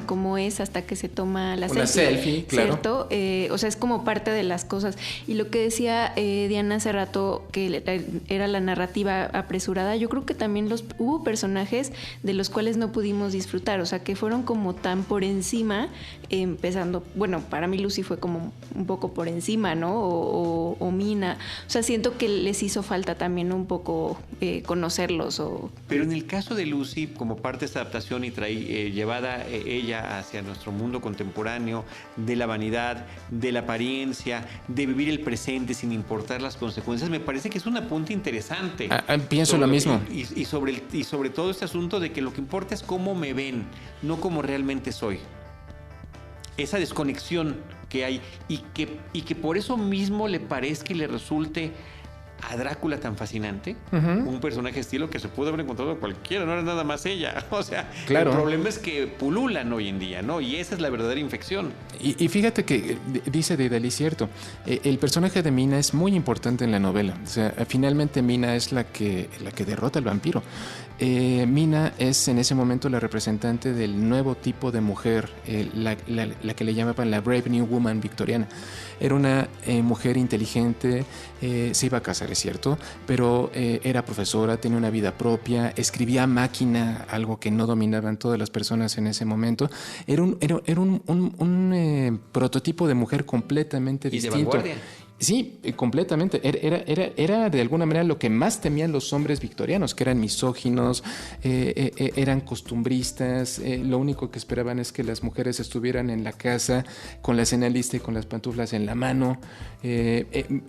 E: como es hasta que se toma la
D: selfie, claro.
E: ¿cierto? O sea, es como parte de las cosas. Y lo que decía Diana hace rato, que era la narrativa apresurada, yo creo que también hubo personajes de los cuales no pudimos disfrutar, o sea, que fueron como tan por encima, empezando, bueno, para mí Lucy fue como un poco por encima, ¿no? O Mina. O sea, siento que les hizo falta también un poco conocerlos.
A: Pero en el caso de Lucy, como parte de esta adaptación y llevada ella hacia nuestro mundo contemporáneo, de la vanidad, de la apariencia, de vivir el presente sin importar las consecuencias, me parece que es un apunte interesante.
D: Pienso lo mismo.
A: Y sobre todo este asunto de que lo que importa es cómo me ven, no cómo realmente soy. Esa desconexión que hay y que por eso mismo le parezca y le resulte a Drácula tan fascinante, un personaje estilo que se pudo haber encontrado cualquiera, no era nada más ella. O sea, claro. El problema es que pululan hoy en día, ¿no? Y esa es la verdadera infección.
D: Y fíjate que dice Daedalus, cierto, el personaje de Mina es muy importante en la novela. O sea, finalmente Mina es la que derrota al vampiro. Mina es en ese momento la representante del nuevo tipo de mujer, la que le llamaban la Brave New Woman victoriana. Era una mujer inteligente, se iba a casar, es cierto, pero era profesora, tenía una vida propia, escribía a máquina, algo que no dominaban todas las personas en ese momento. Era un prototipo de mujer completamente distinto.
A: Y de vanguardia.
D: Sí, completamente. Era de alguna manera lo que más temían los hombres victorianos, que eran misóginos, eran costumbristas, lo único que esperaban es que las mujeres estuvieran en la casa con la cena lista y con las pantuflas en la mano.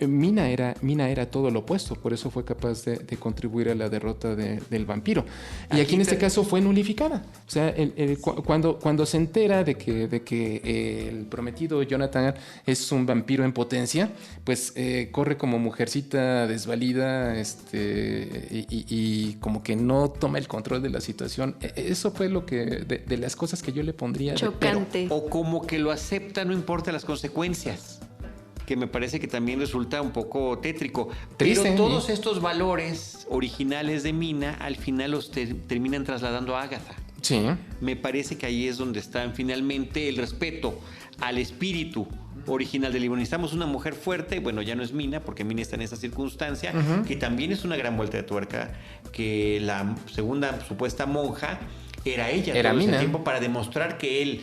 D: Mina era todo lo opuesto, por eso fue capaz de contribuir a la derrota del vampiro. Y aquí en este caso fue nulificada. O sea, cuando se entera de que el prometido Jonathan es un vampiro en potencia, pues corre como mujercita desvalida y como que no toma el control de la situación. Eso fue lo que de las cosas que yo le pondría
E: chocante.
A: O como que lo acepta, no importa las consecuencias, que me parece que también resulta un poco tétrico. Triste, pero todos estos valores originales de Mina al final los terminan trasladando a Agatha.
D: Sí.
A: Me parece que ahí es donde está finalmente el respeto al espíritu original del libro. Necesitamos una mujer fuerte, bueno, ya no es Mina, porque Mina está en esa circunstancia, que también es una gran vuelta de tuerca, que la segunda supuesta monja era ella todo
D: Mina.
A: ese tiempo para demostrar que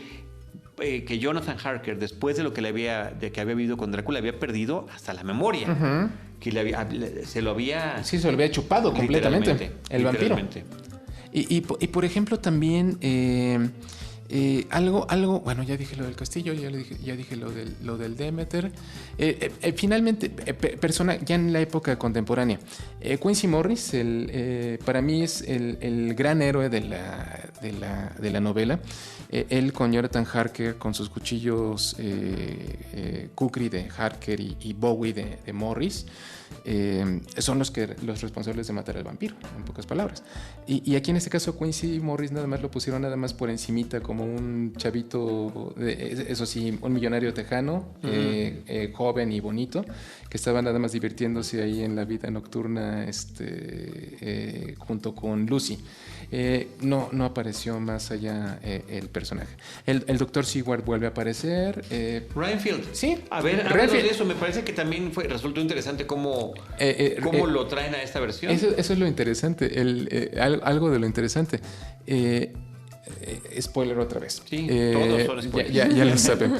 A: que Jonathan Harker, después de lo que había vivido con Drácula, había perdido hasta la memoria. Que se lo había
D: chupado completamente el vampiro. Y por ejemplo también algo, bueno, ya dije lo del castillo, ya dije lo del Demeter. Finalmente, ya en la época contemporánea, Quincy Morris, para mí es el gran héroe de la novela. Él con Jonathan Harker, con sus cuchillos Kukri de Harker y Bowie de Morris, son los responsables de matar al vampiro, en pocas palabras. Y aquí en este caso Quincy Morris nada más lo pusieron nada más por encimita, como un chavito, eso sí, un millonario tejano, joven y bonito, que estaba nada más divirtiéndose ahí en la vida nocturna junto con Lucy. No apareció más allá el personaje. El Dr. Seward vuelve a aparecer.
A: Renfield.
D: Sí.
A: A ver, hablando de eso, me parece que también resultó interesante cómo lo traen a esta versión.
D: Eso es lo interesante, algo de lo interesante. Spoiler otra vez.
A: Sí, todos son spoilers.
D: Ya lo saben.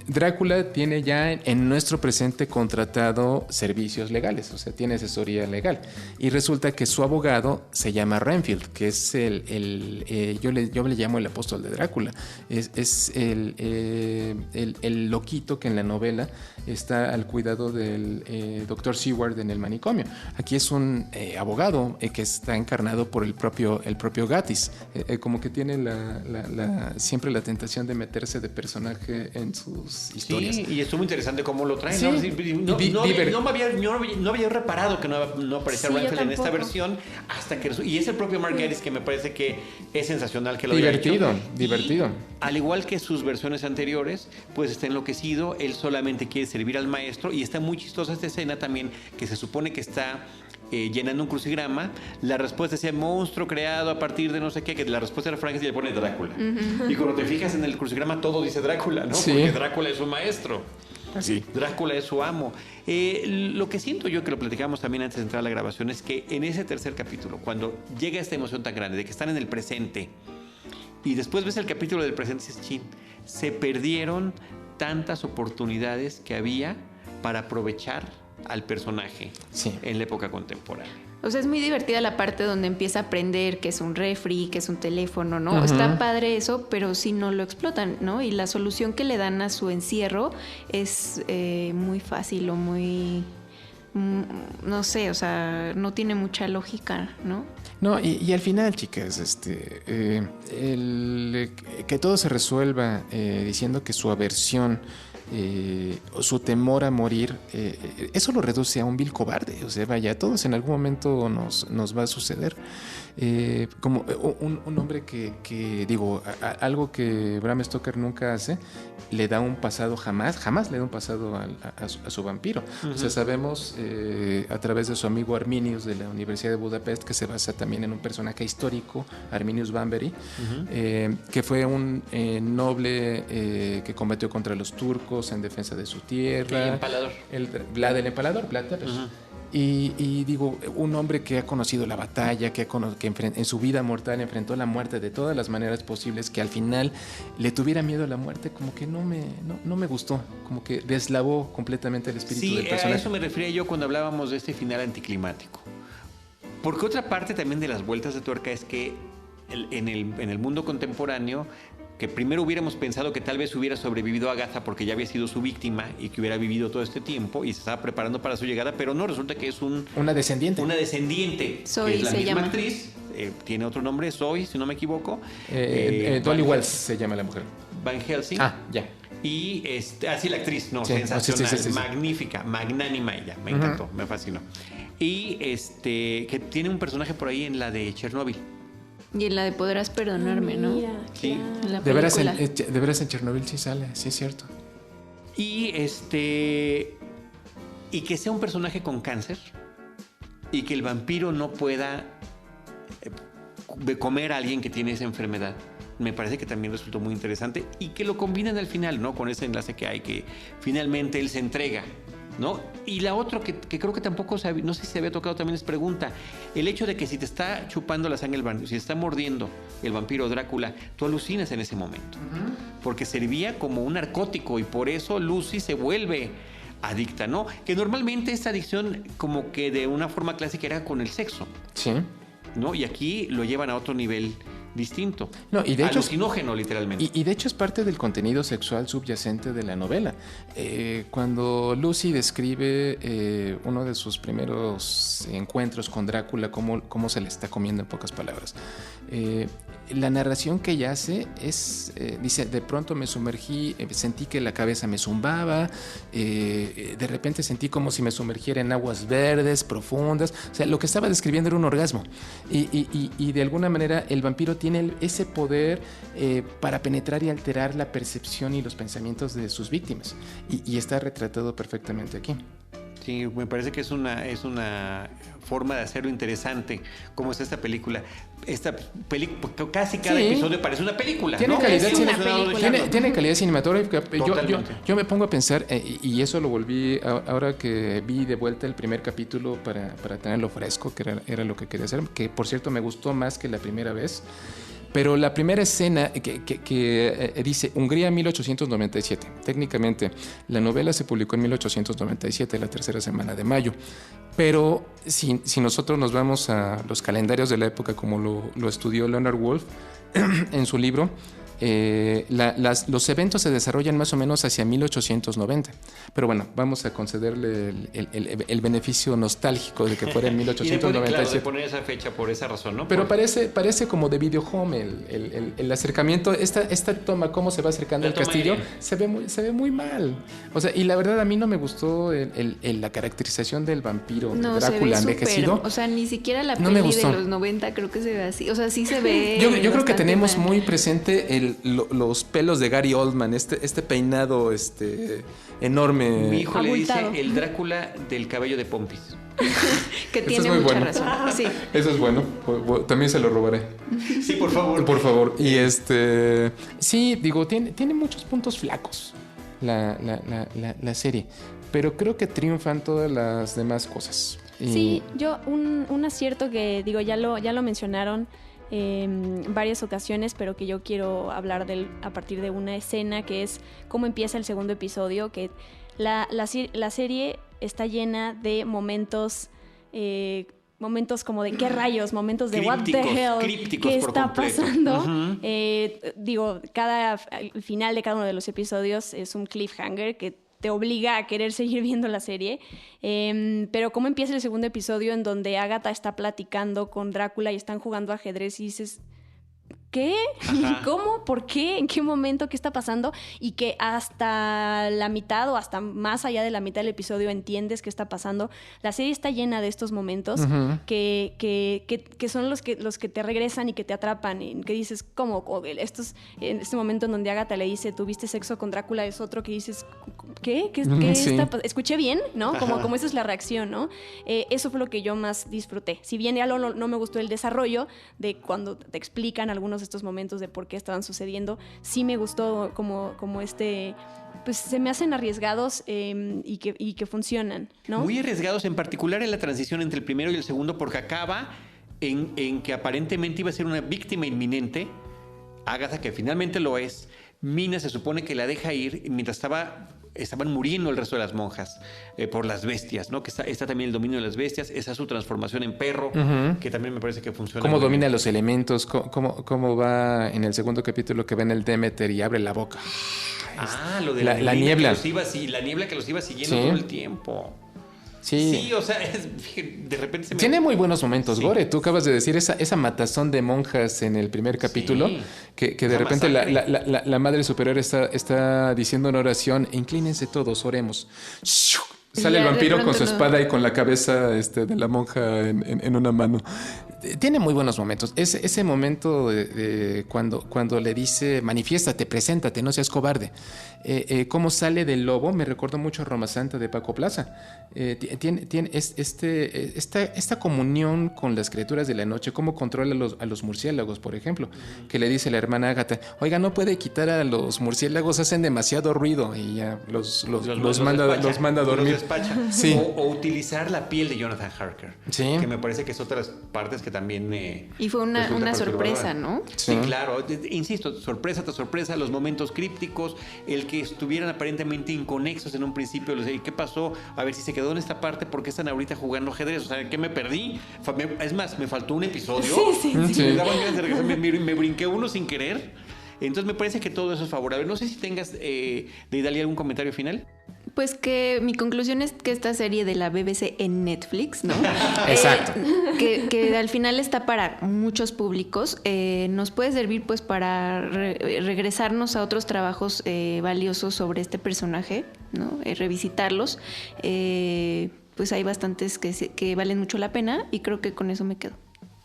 D: Drácula tiene ya en nuestro presente contratado servicios legales, o sea, tiene asesoría legal. Y resulta que su abogado se llama Renfield, que es yo le llamo el apóstol de Drácula. Es el loquito que en la novela está al cuidado del Dr. Seward en el manicomio. Aquí es un abogado que está encarnado por el propio Gatiss. como que tiene siempre la tentación de meterse de personaje en sus historias.
A: Sí, y estuvo interesante cómo lo traen.
D: Sí.
A: No había reparado que no aparecía Renfield en esta versión hasta que... Y es el propio Mark Gatiss que me parece que es sensacional que lo haya hecho.
D: Divertido.
A: Y, al igual que sus versiones anteriores, pues está enloquecido, él solamente quiere servir al maestro y está muy chistosa esta escena también que se supone que está llenando un crucigrama. La respuesta decía monstruo creado a partir de no sé qué, que la respuesta era Frankenstein y le pone Drácula. Y cuando te fijas en el crucigrama todo dice Drácula, ¿no?
D: Sí.
A: Porque Drácula es su maestro.
D: Así.
A: Drácula es su amo. Lo que siento yo, que lo platicamos también antes de entrar a la grabación, es que en ese tercer capítulo, cuando llega esta emoción tan grande de que están en el presente y después ves el capítulo del presente y dices, chin, se perdieron tantas oportunidades que había para aprovechar al personaje en la época contemporánea.
E: O sea, es muy divertida la parte donde empieza a aprender que es un refri, que es un teléfono, ¿no? Está padre eso, pero sí no lo explotan, ¿no? Y la solución que le dan a su encierro es muy fácil o muy... no sé, o sea, no tiene mucha lógica, ¿no?
D: No, y al final, chicas, que todo se resuelva diciendo que su aversión, su temor a morir, eso lo reduce a un vil cobarde. O sea, vaya, a todos en algún momento nos va a suceder. Como un hombre que digo, algo que Bram Stoker nunca hace, le da un pasado jamás le da un pasado a su vampiro. O sea, sabemos a través de su amigo Arminius de la Universidad de Budapest, que se basa también en un personaje histórico, Arminius Bamberi, que fue un noble que combatió contra los turcos en defensa de su tierra.
A: El empalador.
D: Vlad el Empalador, Vlad Tepes. Y digo, un hombre que ha conocido la batalla, que en su vida mortal enfrentó la muerte de todas las maneras posibles, que al final le tuviera miedo a la muerte, como que no me gustó, como que deslavó completamente el espíritu del personaje.
A: Sí, a eso me refería yo cuando hablábamos de este final anticlimático. Porque otra parte también de las vueltas de tuerca es que en el mundo contemporáneo, que primero hubiéramos pensado que tal vez hubiera sobrevivido Agatha porque ya había sido su víctima y que hubiera vivido todo este tiempo y se estaba preparando para su llegada, pero no, resulta que es una descendiente.
E: Zoe
A: es la
E: se
A: misma
E: llama.
A: actriz, tiene otro nombre, Zoe, si no me equivoco.
D: Dolly Wells se llama la mujer.
A: Van Helsing.
D: Ya.
A: Y así la actriz, sensacional,
D: sí.
A: magnífica, magnánima ella, me encantó, me fascinó. Y que tiene un personaje por ahí en la de Chernobyl.
E: Y en la de Podrás Perdonarme, ¿no?
C: Mira,
A: sí.
C: claro.
D: De veras en Chernobyl sí sale, sí es cierto.
A: Y que sea un personaje con cáncer y que el vampiro no pueda comer a alguien que tiene esa enfermedad. Me parece que también resultó muy interesante y que lo combinan al final, ¿no? Con ese enlace que hay, que finalmente él se entrega, ¿no? Y la otra que creo que tampoco no sé si se había tocado, también es pregunta. El hecho de que si te está chupando la sangre el vampiro, si te está mordiendo el vampiro Drácula, tú alucinas en ese momento. Porque servía como un narcótico y por eso Lucy se vuelve adicta, ¿no? Que normalmente esta adicción como que de una forma clásica era con el sexo.
D: Sí.
A: ¿No? Y aquí lo llevan a otro nivel distinto.
D: No, y de hecho
A: alucinógeno, literalmente.
D: Y de hecho es parte del contenido sexual subyacente de la novela. Cuando Lucy describe uno de sus primeros encuentros con Drácula, cómo se le está comiendo en pocas palabras. La narración que ella hace dice, de pronto me sumergí, sentí que la cabeza me zumbaba, de repente sentí como si me sumergiera en aguas verdes, profundas. O sea, lo que estaba describiendo era un orgasmo. Y de alguna manera el vampiro tiene ese poder para penetrar y alterar la percepción y los pensamientos de sus víctimas. Y está retratado perfectamente aquí.
A: Sí, me parece que es una forma de hacerlo interesante, como es esta película. Casi cada episodio parece una película.
D: Tiene,
A: ¿no?
D: calidad, tiene calidad cinematográfica. Yo me pongo a pensar, y eso lo volví ahora que vi de vuelta el primer capítulo para tenerlo fresco, que era lo que quería hacer, que por cierto me gustó más que la primera vez. Pero la primera escena que dice Hungría 1897. Técnicamente, la novela se publicó en 1897, la tercera semana de mayo. Pero si nosotros nos vamos a los calendarios de la época, como lo estudió Leonard Woolf en su libro, los eventos se desarrollan más o menos hacia 1890. Pero bueno, vamos a concederle el beneficio nostálgico de que fuera en 1897.
A: Y de poner esa fecha por esa razón, ¿no?
D: Pero parece como de Video Home el acercamiento, esta toma, cómo se va acercando al castillo, se ve muy mal. O sea, y la verdad a mí no me gustó la caracterización del vampiro,
E: no,
D: Drácula envejecido.
E: O sea, ni siquiera la peli de los 90 creo que se ve así. O sea, sí se ve.
D: Yo creo que tenemos muy presente los pelos de Gary Oldman, este peinado enorme.
A: Mi hijo le dice el Drácula del cabello de Pompis.
E: Que tiene mucha razón. Sí.
D: Eso es bueno. También se lo robaré.
A: Sí, por favor.
D: Por favor. Y sí, digo, tiene muchos puntos flacos la serie, pero creo que triunfan todas las demás cosas.
C: Sí, yo un acierto que digo, ya lo mencionaron en varias ocasiones, pero que yo quiero hablar a partir de una escena, que es cómo empieza el segundo episodio, que la serie está llena de momentos como de qué rayos, momentos de what the hell, qué está pasando. Uh-huh. El final de cada uno de los episodios es un cliffhanger que te obliga a querer seguir viendo la serie. Pero cómo empieza el segundo episodio en donde Agatha está platicando con Drácula y están jugando ajedrez y dices, ¿qué? Ajá. ¿Cómo? ¿Por qué? ¿En qué momento? ¿Qué está pasando? Y que hasta la mitad o hasta más allá de la mitad del episodio entiendes qué está pasando. La serie está llena de estos momentos uh-huh. que son los que te regresan y que te atrapan. Y que dices, ¿cómo? En este momento en donde Agatha le dice, ¿tuviste sexo con Drácula? Es otro que dices, ¿qué? ¿Qué sí. está pasando? ¿Escuché bien? ¿No? Como esa es la reacción, ¿no? Eso fue lo que yo más disfruté. Si bien ya no me gustó el desarrollo de cuando te explican algunos de estos momentos de por qué estaban sucediendo, sí me gustó como pues se me hacen arriesgados y que funcionan, ¿no?
A: Muy arriesgados, en particular en la transición entre el primero y el segundo, porque acaba en que aparentemente iba a ser una víctima inminente, Agatha, que finalmente lo es. Mina se supone que la deja ir mientras estaban muriendo el resto de las monjas por las bestias, ¿no? Que está también el dominio de las bestias, esa es su transformación en perro, uh-huh. que también me parece que funciona.
D: Cómo domina los elementos, cómo va en el segundo capítulo que va en el Demeter y abre la boca.
A: Lo de la niebla. La niebla que los iba siguiendo todo el tiempo. Sí, o sea, de repente
D: Tiene muy buenos momentos, sí. Gore. Tú acabas de decir esa matazón de monjas en el primer capítulo, sí. que de repente la Madre Superior está diciendo una oración, inclínense todos, oremos. Sale el vampiro con su espada y con la cabeza de la monja en una mano. Tiene muy buenos momentos. Ese momento de cuando le dice, manifiéstate, preséntate, no seas cobarde. Cómo sale del lobo, me recordó mucho a Roma Santa de Paco Plaza. Tiene esta comunión con las criaturas de la noche, cómo controla a los murciélagos, por ejemplo, que le dice la hermana Agatha, oiga, no puede quitar a los murciélagos, hacen demasiado ruido, y ya los manda a dormir.
A: Sí. O utilizar la piel de Jonathan Harker, sí. que me parece que es otra de las partes que también
E: y fue una sorpresa, ¿no?
A: Sí, claro, insisto, sorpresa tras sorpresa, los momentos crípticos, el que estuvieran aparentemente inconexos en un principio, ¿qué pasó? A ver si se quedó en esta parte, ¿por qué están ahorita jugando ajedrez? O sea, ¿qué me perdí? Es más, me faltó un episodio. Sí. Me daban ganas de regresar, me brinqué uno sin querer. Entonces me parece que todo eso es favorable. No sé si tengas, de Idalia, algún comentario final.
E: Pues que mi conclusión es que esta serie de la BBC en Netflix, ¿no?
D: Exacto.
E: Que al final está para muchos públicos, nos puede servir pues para regresarnos a otros trabajos valiosos sobre este personaje, ¿no? Revisitarlos. Pues hay bastantes que valen mucho la pena y creo que con eso me quedo.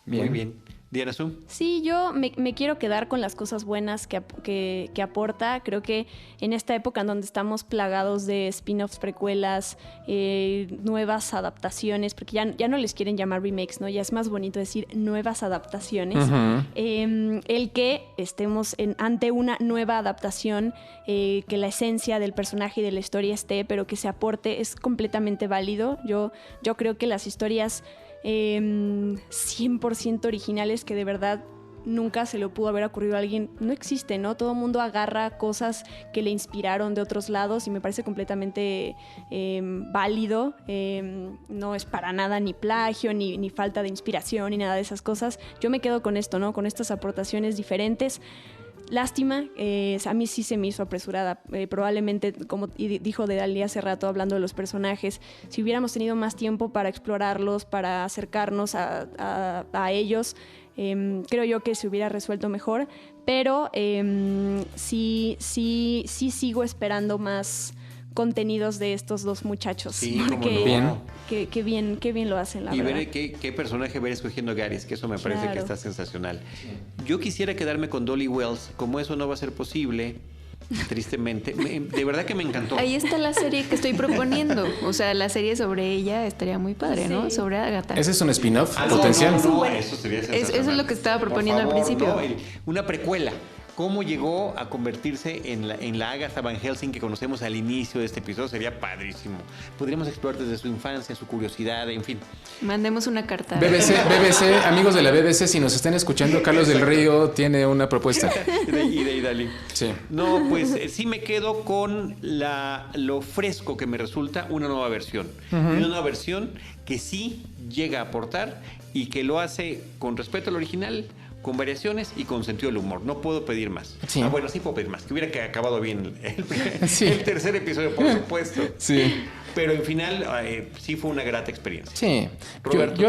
A: Muy bien. Diana Su.
C: Sí, yo me quiero quedar con las cosas buenas que aporta. Creo que en esta época en donde estamos plagados de spin-offs, precuelas, nuevas adaptaciones, porque ya no les quieren llamar remakes, ¿no? Ya es más bonito decir nuevas adaptaciones. Uh-huh. El que estemos ante una nueva adaptación, que la esencia del personaje y de la historia esté, pero que se aporte, es completamente válido. Yo creo que las historias 100% originales que de verdad nunca se le pudo haber ocurrido a alguien, no existe, ¿no? Todo el mundo agarra cosas que le inspiraron de otros lados y me parece completamente válido. No es para nada ni plagio, ni falta de inspiración, ni nada de esas cosas. Yo me quedo con esto, ¿no? Con estas aportaciones diferentes. Lástima, a mí sí se me hizo apresurada. Probablemente, como dijo Deidali hace rato, hablando de los personajes, si hubiéramos tenido más tiempo para explorarlos, para acercarnos a ellos, creo yo que se hubiera resuelto mejor. Pero sí sigo esperando más contenidos de estos dos muchachos.
A: Sí,
C: porque qué bien lo hacen, la verdad.
A: Y ver qué personaje ver escogiendo Garys, que eso me parece que está sensacional. Yo quisiera quedarme con Dolly Wells. Como eso no va a ser posible, tristemente, de verdad que me encantó.
E: Ahí está la serie que estoy proponiendo. O sea, la serie sobre ella estaría muy padre, sí, ¿no? Sobre Agatha.
D: ¿Ese es un spin-off potencial?
A: No, eso sería sensacional.
E: Eso es lo que estaba proponiendo al principio.
A: No, una precuela. ¿Cómo llegó a convertirse en la Agatha Van Helsing que conocemos al inicio de este episodio? Sería padrísimo. Podríamos explorar desde su infancia, su curiosidad, en fin.
E: Mandemos una carta.
D: BBC, amigos de la BBC, si nos están escuchando, Carlos del Río tiene una propuesta.
A: Y de Idali.
D: Sí.
A: No, pues sí me quedo con lo fresco que me resulta una nueva versión. Una nueva versión que sí llega a aportar y que lo hace con respeto al original, con variaciones y con sentido del humor. No puedo pedir más. Sí. Bueno, sí puedo pedir más. Que hubiera acabado bien el tercer episodio, por supuesto.
D: Sí.
A: Pero en final sí fue una grata experiencia.
D: Sí. Roberto,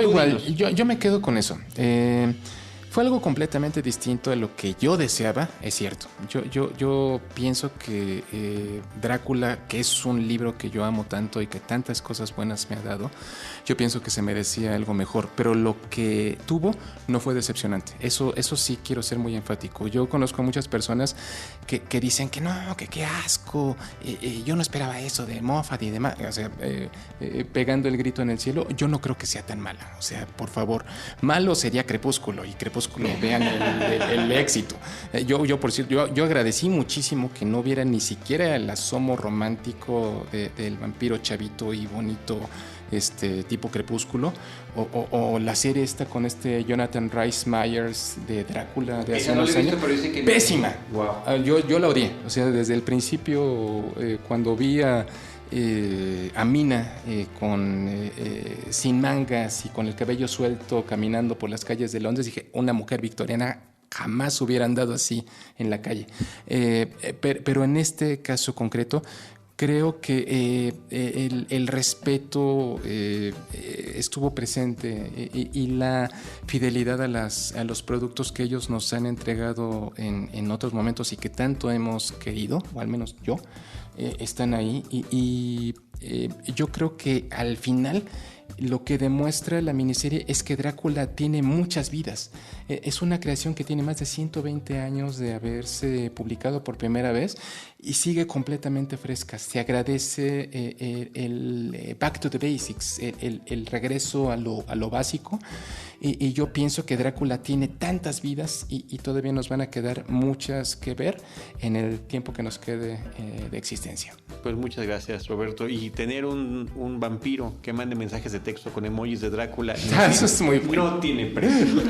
D: yo me quedo con eso. Fue algo completamente distinto a lo que yo deseaba, es cierto. Yo pienso que Drácula, que es un libro que yo amo tanto y que tantas cosas buenas me ha dado, yo pienso que se merecía algo mejor. Pero lo que tuvo no fue decepcionante. Eso sí quiero ser muy enfático. Yo conozco a muchas personas que dicen que no, que qué asco. Yo no esperaba eso de Moffat y demás. O sea, pegando el grito en el cielo, yo no creo que sea tan mala. O sea, por favor, malo sería Crepúsculo y Crepúsculo, vean el éxito. Yo agradecí muchísimo que no hubiera ni siquiera el asomo romántico del vampiro chavito y bonito tipo Crepúsculo o la serie esta con Jonathan Rhys Meyers de Drácula de hace unos años. Pésima. Wow. Yo la odié. O sea, desde el principio cuando vi a Mina sin mangas y con el cabello suelto caminando por las calles de Londres, dije, una mujer victoriana jamás hubiera andado así en la calle. Pero en este caso concreto creo que el respeto estuvo presente y la fidelidad a los productos que ellos nos han entregado en otros momentos y que tanto hemos querido, o al menos yo, están ahí. Y yo creo que al final lo que demuestra la miniserie es que Drácula tiene muchas vidas. Es una creación que tiene más de 120 años de haberse publicado por primera vez y sigue completamente fresca. Se agradece el back to the basics, el regreso a lo básico. Y yo pienso que Drácula tiene tantas vidas y todavía nos van a quedar muchas que ver en el tiempo que nos quede de existencia.
A: Pues muchas gracias, Roberto. Y tener un vampiro que mande mensajes de texto con emojis de Drácula
D: eso es muy bueno.
A: No tiene precio.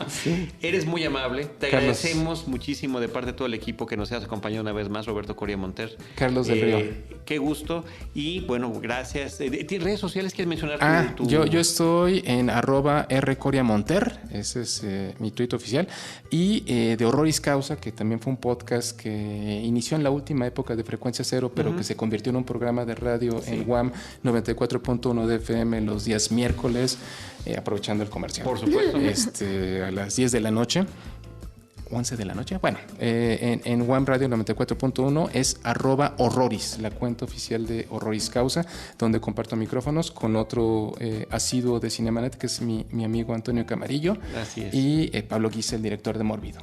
D: Sí.
A: Eres muy amable. Te
D: Carlos.
A: Agradecemos muchísimo de parte de todo el equipo que nos has acompañado una vez más, Roberto Coria Monter.
D: Carlos del Río.
A: Qué gusto. Y bueno, gracias. ¿Redes sociales quieres mencionar?
D: Yo estoy en @rcoriamonter, ese es mi tuit oficial, y de Horroris Causa, que también fue un podcast que inició en la última época de Frecuencia Cero, pero que se convirtió en un programa de radio en UAM 94.1 de FM los días miércoles, aprovechando el comercial.
A: Por supuesto.
D: A las 10 de la noche. 11 de la noche. Bueno, en UAM Radio 94.1 es @Horroris, la cuenta oficial de Horroris Causa, donde comparto micrófonos con otro asiduo de Cinemanet, que es mi amigo Antonio Camarillo.
A: Así es.
D: Y Pablo Guisa, el director de Mórbido.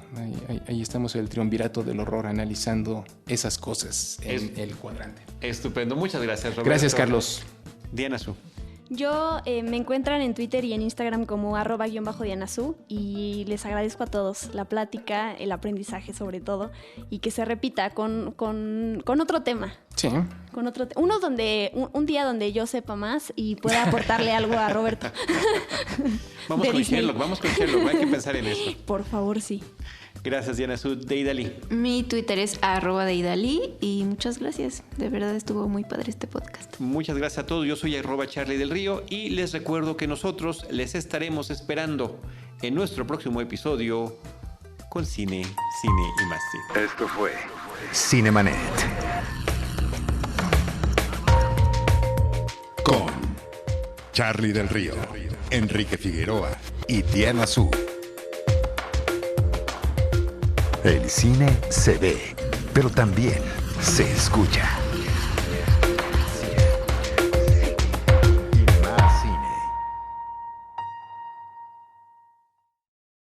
D: Ahí estamos el triunvirato del horror analizando esas cosas en el cuadrante.
A: Estupendo. Muchas gracias, Roberto.
D: Gracias, Carlos.
A: Diana Su.
C: Yo me encuentran en Twitter y en Instagram como @_DianaSu y les agradezco a todos la plática, el aprendizaje sobre todo y que se repita con otro tema.
D: Sí.
C: Con un día donde yo sepa más y pueda aportarle algo a Roberto.
A: Vamos con Sherlock, hay que pensar en eso.
C: Por favor, sí.
A: Gracias, Diana Su. Deidali.
E: Mi Twitter es @Deidali y muchas gracias. De verdad estuvo muy padre este podcast.
A: Muchas gracias a todos. Yo soy @Charlie del Río y les recuerdo que nosotros les estaremos esperando en nuestro próximo episodio con cine, cine y más cine.
B: Esto fue Cinemanet. Con Charly del Río, Enrique Figueroa y Diana Su. El cine se ve, pero también se escucha.